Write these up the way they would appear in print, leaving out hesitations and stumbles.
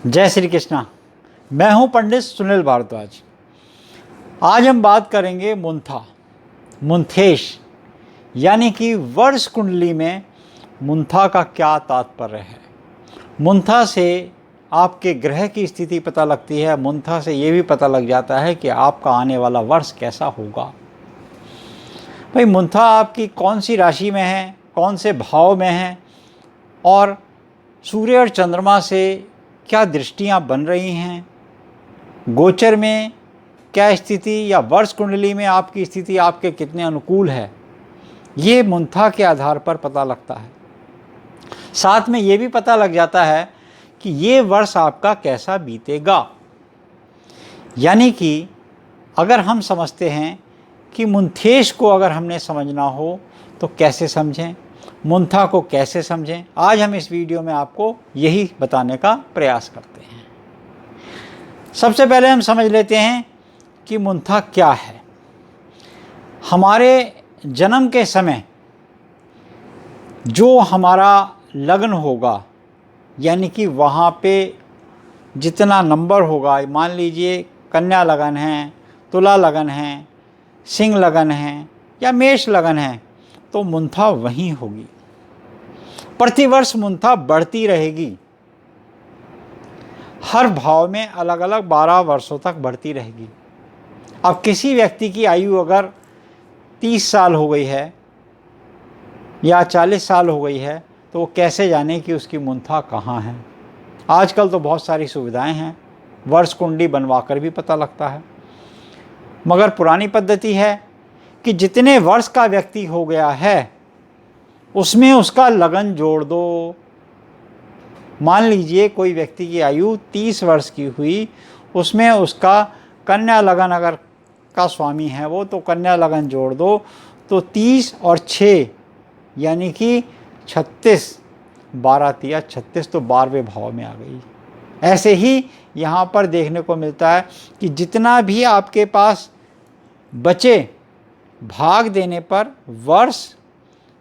जय श्री कृष्णा। मैं हूं पंडित सुनील भारद्वाज। आज हम बात करेंगे मुंथेश यानी कि वर्ष कुंडली में मुंथा का क्या तात्पर्य है। मुंथा से आपके ग्रह की स्थिति पता लगती है। मुंथा से ये भी पता लग जाता है कि आपका आने वाला वर्ष कैसा होगा। भाई, मुंथा आपकी कौन सी राशि में है, कौन से भाव में है और सूर्य और चंद्रमा से क्या दृष्टियां बन रही हैं, गोचर में क्या स्थिति या वर्ष कुंडली में आपकी स्थिति आपके कितने अनुकूल है, ये मुंथा के आधार पर पता लगता है। साथ में ये भी पता लग जाता है कि ये वर्ष आपका कैसा बीतेगा। यानी कि अगर हम समझते हैं कि मुंथेश को अगर हमने समझना हो तो कैसे समझें, मुंथा को कैसे समझें, आज हम इस वीडियो में आपको यही बताने का प्रयास करते हैं। सबसे पहले हम समझ लेते हैं कि मुंथा क्या है। हमारे जन्म के समय जो हमारा लग्न होगा, यानी कि वहाँ पे जितना नंबर होगा, मान लीजिए कन्या लगन है, तुला लगन है, सिंह लगन है या मेष लगन है, तो मुंथा वहीं होगी। प्रतिवर्ष मुंथा बढ़ती रहेगी। हर भाव में अलग अलग 12 वर्षों तक बढ़ती रहेगी। अब किसी व्यक्ति की आयु अगर 30 साल हो गई है या 40 साल हो गई है तो वो कैसे जाने कि उसकी मुंथा कहाँ है। आजकल तो बहुत सारी सुविधाएं हैं, वर्ष कुंडली बनवा कर भी पता लगता है। मगर पुरानी पद्धति है कि जितने वर्ष का व्यक्ति हो गया है उसमें उसका लगन जोड़ दो। मान लीजिए कोई व्यक्ति की आयु 30 वर्ष की हुई, उसमें उसका कन्या लगन अगर का स्वामी है वो, तो कन्या लगन जोड़ दो तो 30 और 6 यानी कि 36, 12 तिया 36, तो 12वें भाव में आ गई। ऐसे ही यहाँ पर देखने को मिलता है कि जितना भी आपके पास बचे, भाग देने पर वर्ष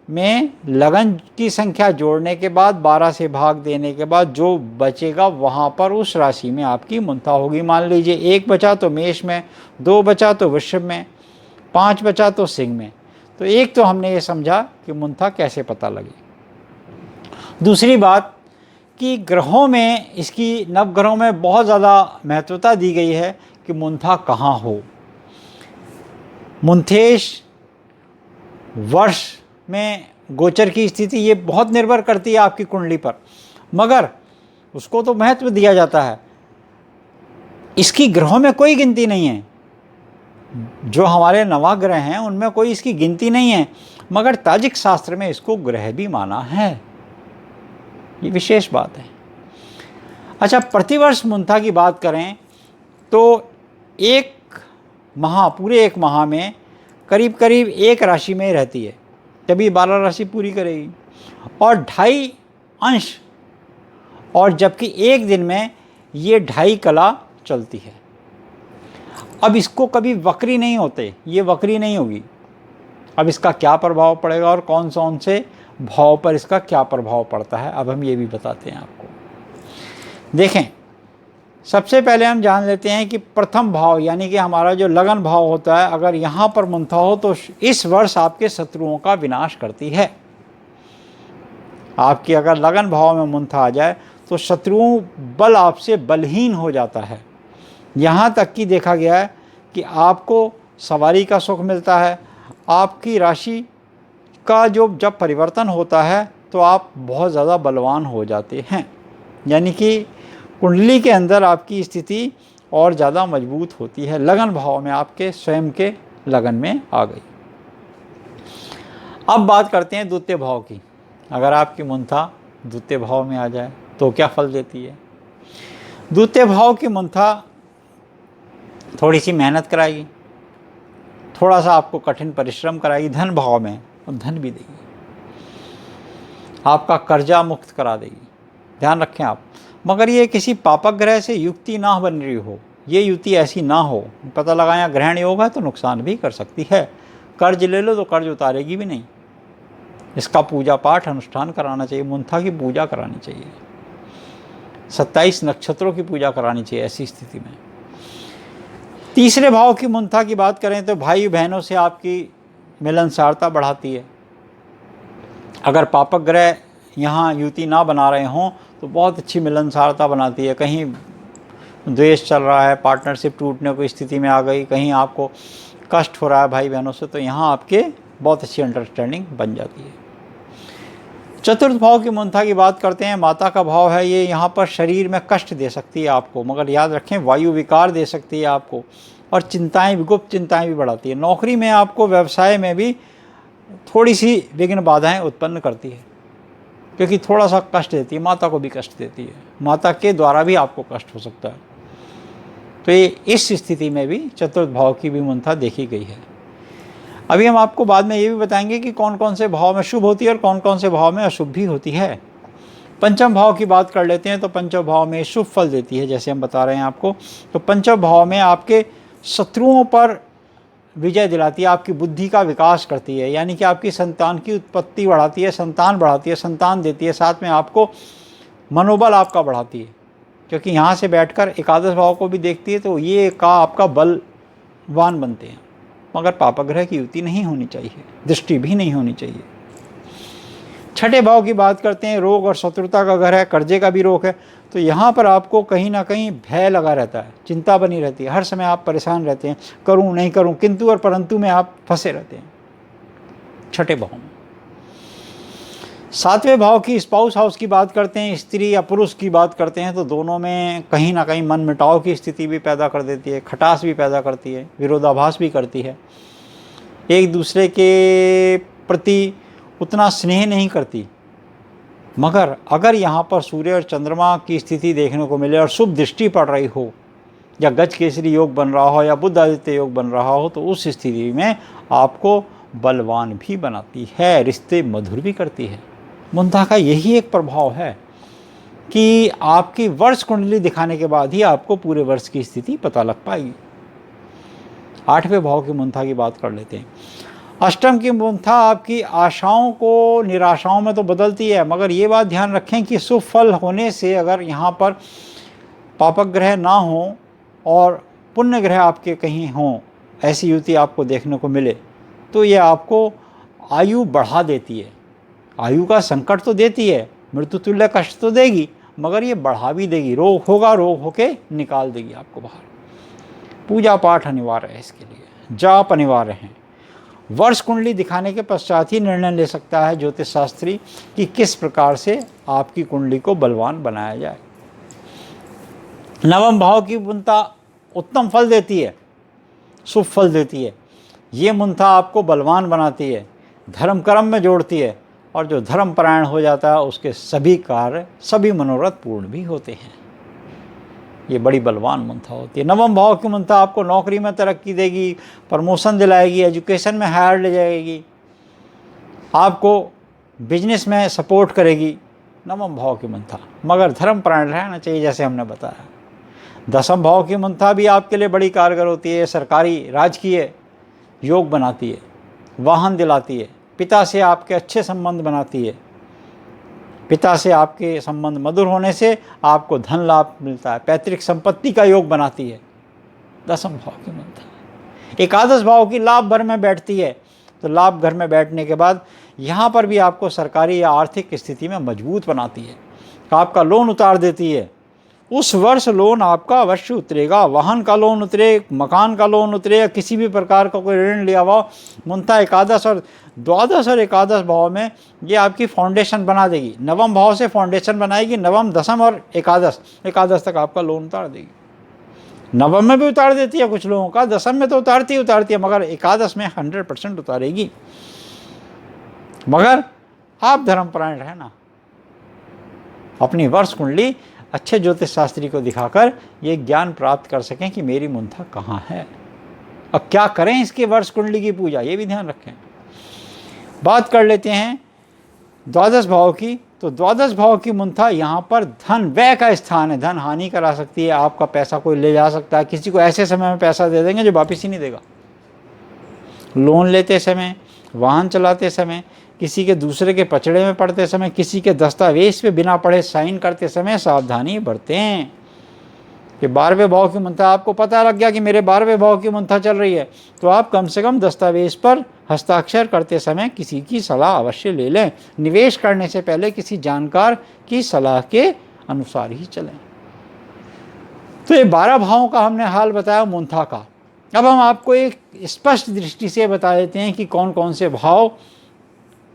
में लगन की संख्या जोड़ने के बाद 12 से भाग देने के बाद जो बचेगा वहाँ पर उस राशि में आपकी मुंथा होगी। मान लीजिए 1 बचा तो मेष में, 2 बचा तो वृषभ में, 5 बचा तो सिंह में। तो एक तो हमने ये समझा कि मुंथा कैसे पता लगे। दूसरी बात कि ग्रहों में, इसकी नवग्रहों में बहुत ज़्यादा महत्वता दी गई है कि मुंथा कहाँ हो। मुंथेश वर्ष में गोचर की स्थिति ये बहुत निर्भर करती है आपकी कुंडली पर, मगर उसको तो महत्व दिया जाता है। इसकी ग्रहों में कोई गिनती नहीं है। जो हमारे नवग्रह हैं उनमें कोई इसकी गिनती नहीं है, मगर ताजिक शास्त्र में इसको ग्रह भी माना है। ये विशेष बात है। अच्छा, प्रतिवर्ष मुंथा की बात करें तो पूरे एक माह में करीब करीब एक राशि में रहती है, तभी 12 राशि पूरी करेगी, और 2.5 अंश, और जबकि एक दिन में ये 2.5 कला चलती है। अब इसको कभी वक्री नहीं होते, ये वक्री नहीं होगी। अब इसका क्या प्रभाव पड़ेगा और कौन से भाव पर इसका क्या प्रभाव पड़ता है, अब हम ये भी बताते हैं आपको। देखें, सबसे पहले हम जान लेते हैं कि प्रथम भाव यानी कि हमारा जो लगन भाव होता है, अगर यहाँ पर मुंथा हो तो इस वर्ष आपके शत्रुओं का विनाश करती है। आपकी अगर लगन भाव में मुंथा आ जाए तो शत्रुओं बल आपसे बलहीन हो जाता है। यहाँ तक कि देखा गया है कि आपको सवारी का सुख मिलता है। आपकी राशि का जब परिवर्तन होता है तो आप बहुत ज़्यादा बलवान हो जाते हैं। यानी कि कुंडली के अंदर आपकी स्थिति और ज़्यादा मजबूत होती है। लगन भाव में आपके स्वयं के लगन में आ गई। अब बात करते हैं द्वितीय भाव की। अगर आपकी मुंथा द्वितीय भाव में आ जाए तो क्या फल देती है। द्वितीय भाव की मुंथा थोड़ी सी मेहनत कराएगी, थोड़ा सा आपको कठिन परिश्रम कराएगी धन भाव में, और धन भी देगी। आपका कर्जा मुक्त करा देगी, ध्यान रखें आप। मगर ये किसी पापक ग्रह से युक्ति ना बन रही हो, ये युति ऐसी ना हो। पता लगाया ग्रहण योग है तो नुकसान भी कर सकती है। कर्ज ले लो तो कर्ज उतारेगी भी नहीं। इसका पूजा पाठ अनुष्ठान कराना चाहिए, मुंथा की पूजा करानी चाहिए, 27 नक्षत्रों की पूजा करानी चाहिए ऐसी स्थिति में। तीसरे भाव की मुंथा की बात करें तो भाई बहनों से आपकी मिलनसारता बढ़ाती है। अगर पापक ग्रह यहाँ युति ना बना रहे हों तो बहुत अच्छी मिलनसारता बनाती है। कहीं द्वेष चल रहा है, पार्टनरशिप टूटने की स्थिति में आ गई, कहीं आपको कष्ट हो रहा है भाई बहनों से, तो यहाँ आपके बहुत अच्छी अंडरस्टैंडिंग बन जाती है। चतुर्थ भाव की मुंथा की बात करते हैं। माता का भाव है, ये यहाँ पर शरीर में कष्ट दे सकती है आपको, मगर याद रखें वायु विकार दे सकती है आपको, और चिंताएं भी, गुप्त चिंताएं भी बढ़ाती है। नौकरी में आपको, व्यवसाय में भी थोड़ी सी विघ्न बाधाएं उत्पन्न करती है, क्योंकि थोड़ा सा कष्ट देती है, माता को भी कष्ट देती है, माता के द्वारा भी आपको कष्ट हो सकता है। तो ये इस स्थिति में भी चतुर्थ भाव की भी मुंथा देखी गई है। अभी हम आपको बाद में ये भी बताएंगे कि कौन कौन से भाव में शुभ होती है और कौन कौन से भाव में अशुभ भी होती है। पंचम भाव की बात कर लेते हैं। तो पंचम भाव में शुभ फल देती है, जैसे हम बता रहे हैं आपको। तो पंचम भाव में आपके शत्रुओं पर विजय दिलाती है, आपकी बुद्धि का विकास करती है, यानी कि आपकी संतान की उत्पत्ति बढ़ाती है, संतान बढ़ाती है, संतान देती है, साथ में आपको मनोबल आपका बढ़ाती है, क्योंकि यहाँ से बैठकर एकादश भाव को भी देखती है, तो ये का आपका बलवान बनते हैं। मगर पापग्रह की युति नहीं होनी चाहिए, दृष्टि भी नहीं होनी चाहिए। छठे भाव की बात करते हैं। रोग और शत्रुता का घर है, कर्जे का भी रोग है, तो यहाँ पर आपको कहीं ना कहीं भय लगा रहता है, चिंता बनी रहती है, हर समय आप परेशान रहते हैं, करूँ नहीं करूँ, किंतु और परंतु में आप फंसे रहते हैं छठे भाव में। सातवें भाव की स्पाउस हाउस की बात करते हैं, स्त्री या पुरुष की बात करते हैं, तो दोनों में कहीं ना कहीं मन मिटाव की स्थिति भी पैदा कर देती है, खटास भी पैदा करती है, विरोधाभास भी करती है, एक दूसरे के प्रति उतना स्नेह नहीं करती। मगर अगर यहाँ पर सूर्य और चंद्रमा की स्थिति देखने को मिले और शुभ दृष्टि पड़ रही हो, या गज केसरी योग बन रहा हो, या बुध आदित्य योग बन रहा हो, तो उस स्थिति में आपको बलवान भी बनाती है, रिश्ते मधुर भी करती है। मुंथा का यही एक प्रभाव है कि आपकी वर्ष कुंडली दिखाने के बाद ही आपको पूरे वर्ष की स्थिति पता लग पाएगी। आठवें भाव की मुंथा की बात कर लेते हैं। अष्टम की मुंथा आपकी आशाओं को निराशाओं में तो बदलती है, मगर ये बात ध्यान रखें कि शुभ फल होने से अगर यहाँ पर पापक ग्रह ना हो और पुण्य ग्रह आपके कहीं हों, ऐसी युति आपको देखने को मिले, तो ये आपको आयु बढ़ा देती है। आयु का संकट तो देती है, मृत्यु तुल्य कष्ट तो देगी, मगर ये बढ़ा भी देगी। रोग होगा, रोग होके निकाल देगी आपको बाहर। पूजा पाठ अनिवार्य है इसके लिए, जाप अनिवार्य है। वर्ष कुंडली दिखाने के पश्चात ही निर्णय ले सकता है ज्योतिष शास्त्री कि किस प्रकार से आपकी कुंडली को बलवान बनाया जाए। नवम भाव की मुंथा उत्तम फल देती है, शुभ फल देती है। ये मुंथा आपको बलवान बनाती है, धर्म कर्म में जोड़ती है, और जो धर्म परायण हो जाता है उसके सभी कार्य, सभी मनोरथ पूर्ण भी होते हैं। ये बड़ी बलवान मुंथा होती है। नवम भाव की मुंथा आपको नौकरी में तरक्की देगी, प्रमोशन दिलाएगी, एजुकेशन में हायर ले जाएगी, आपको बिजनेस में सपोर्ट करेगी, नवम भाव की मुंथा। मगर धर्म परायण रहना चाहिए, जैसे हमने बताया। दसम भाव की मुंथा भी आपके लिए बड़ी कारगर होती है, सरकारी राजकीय योग बनाती है, वाहन दिलाती है, पिता से आपके अच्छे संबंध बनाती है, पिता से आपके संबंध मधुर होने से आपको धन लाभ मिलता है, पैतृक संपत्ति का योग बनाती है। दसम भाव की मुंथा। एकादश भाव की लाभ घर में बैठती है, तो लाभ घर में बैठने के बाद यहाँ पर भी आपको सरकारी या आर्थिक स्थिति में मजबूत बनाती है, आपका लोन उतार देती है। उस वर्ष लोन आपका अवश्य उतरेगा, वाहन का लोन उतरे, मकान का लोन उतरे, या किसी भी प्रकार का कोई ऋण लिया हुआ मुंथा एकादश और द्वादश और एकादश भाव में ये आपकी फाउंडेशन बना देगी। नवम भाव से फाउंडेशन बनाएगी, नवम, दसम और एकादश तक आपका लोन उतार देगी। नवम में भी उतार देती है कुछ लोगों का, दसम में तो उतारती है, मगर एकादश में 100% उतारेगी। मगर आप धर्मपरायण रहना, अपनी वर्ष कुंडली अच्छे ज्योतिष शास्त्री को दिखाकर ये ज्ञान प्राप्त कर सकें कि मेरी मुंथा कहाँ है, अब क्या करें इसके वर्ष कुंडली की पूजा, ये भी ध्यान रखें। बात कर लेते हैं द्वादश भाव की तो द्वादश भाव की मुंथा यहाँ पर धन व्यय का स्थान है। धन हानि करा सकती है, आपका पैसा कोई ले जा सकता है, किसी को ऐसे समय में पैसा दे देंगे जो वापस ही नहीं देगा। लोन लेते समय, वाहन चलाते समय, किसी के दूसरे के पचड़े में पड़ते समय, किसी के दस्तावेज पे बिना पढ़े साइन करते समय सावधानी बरतें। कि 12वें भाव की मुंथा, आपको पता लग गया कि मेरे 12वें भाव की मुंथा चल रही है, तो आप कम से कम दस्तावेज पर हस्ताक्षर करते समय किसी की सलाह अवश्य ले लें। निवेश करने से पहले किसी जानकार की सलाह के अनुसार ही चलें। तो ये 12 भावों का हमने हाल बताया मुंथा का। अब हम आपको एक स्पष्ट दृष्टि से बता देते हैं कि कौन कौन से भाव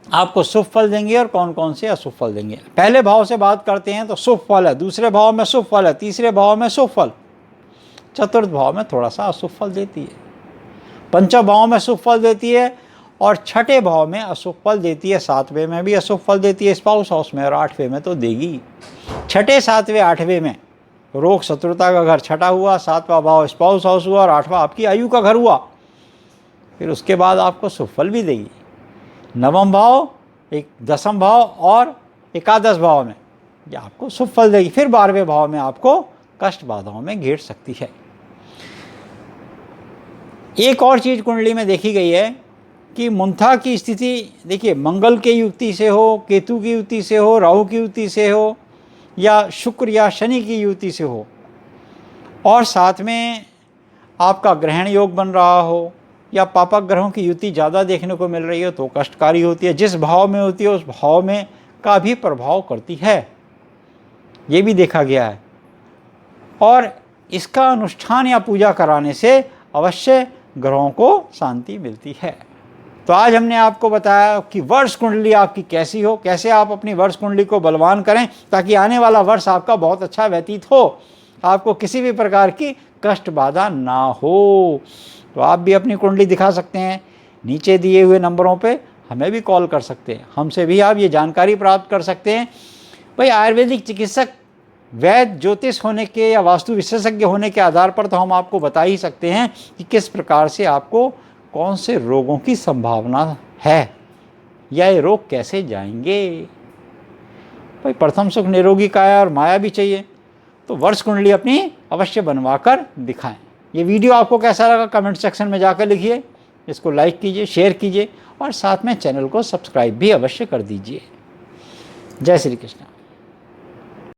आपको शुभ फल देंगे और कौन कौन से अशुभ फल देंगे। पहले भाव से बात करते हैं तो शुभ फल है, दूसरे भाव में शुभ फल है, तीसरे भाव में शुभ फल, चतुर्थ भाव में थोड़ा सा अशुभ फल देती है, पंचम भाव में शुभ फल देती है और छठे भाव में अशुभ फल देती है। 7वें में भी अशुभ फल देती है स्पाउस हाउस में, और 8वें में तो देगी। छठे, 7वें, 8वें में रोग शत्रुता का घर छठा हुआ, 7वां भाव स्पाउस हाउस हुआ और 8वां आपकी आयु का घर हुआ। फिर उसके बाद आपको शुभ फल भी देगी। नवम भाव, एक 10वां भाव और एकादश भाव में ये आपको शुभ फल देगी। फिर 12वें भाव में आपको कष्ट बाधाओं में घेर सकती है। एक और चीज कुंडली में देखी गई है कि मुंथा की स्थिति देखिए, मंगल के युति से हो, केतु की युति से हो, राहु की युति से हो, या शुक्र या शनि की युति से हो, और साथ में आपका ग्रहण योग बन रहा हो, या पापक ग्रहों की युति ज़्यादा देखने को मिल रही है, तो कष्टकारी होती है। जिस भाव में होती है उस भाव में का भी प्रभाव करती है, ये भी देखा गया है। और इसका अनुष्ठान या पूजा कराने से अवश्य ग्रहों को शांति मिलती है। तो आज हमने आपको बताया कि वर्ष कुंडली आपकी कैसी हो, कैसे आप अपनी वर्ष कुंडली को बलवान करें ताकि आने वाला वर्ष आपका बहुत अच्छा व्यतीत हो, आपको किसी भी प्रकार की कष्ट बाधा ना हो। तो आप भी अपनी कुंडली दिखा सकते हैं, नीचे दिए हुए नंबरों पे हमें भी कॉल कर सकते हैं, हमसे भी आप ये जानकारी प्राप्त कर सकते हैं। भाई आयुर्वेदिक चिकित्सक, वैद्य, ज्योतिष होने के या वास्तु विशेषज्ञ होने के आधार पर तो हम आपको बता ही सकते हैं कि किस प्रकार से आपको कौन से रोगों की संभावना है या ये रोग कैसे जाएंगे। भाई प्रथम सुख निरोगी काया और माया भी चाहिए, तो वर्ष कुंडली अपनी अवश्य बनवा कर दिखाएं। ये वीडियो आपको कैसा लगा कमेंट सेक्शन में जाकर लिखिए, इसको लाइक कीजिए, शेयर कीजिए और साथ में चैनल को सब्सक्राइब भी अवश्य कर दीजिए। जय श्री कृष्ण।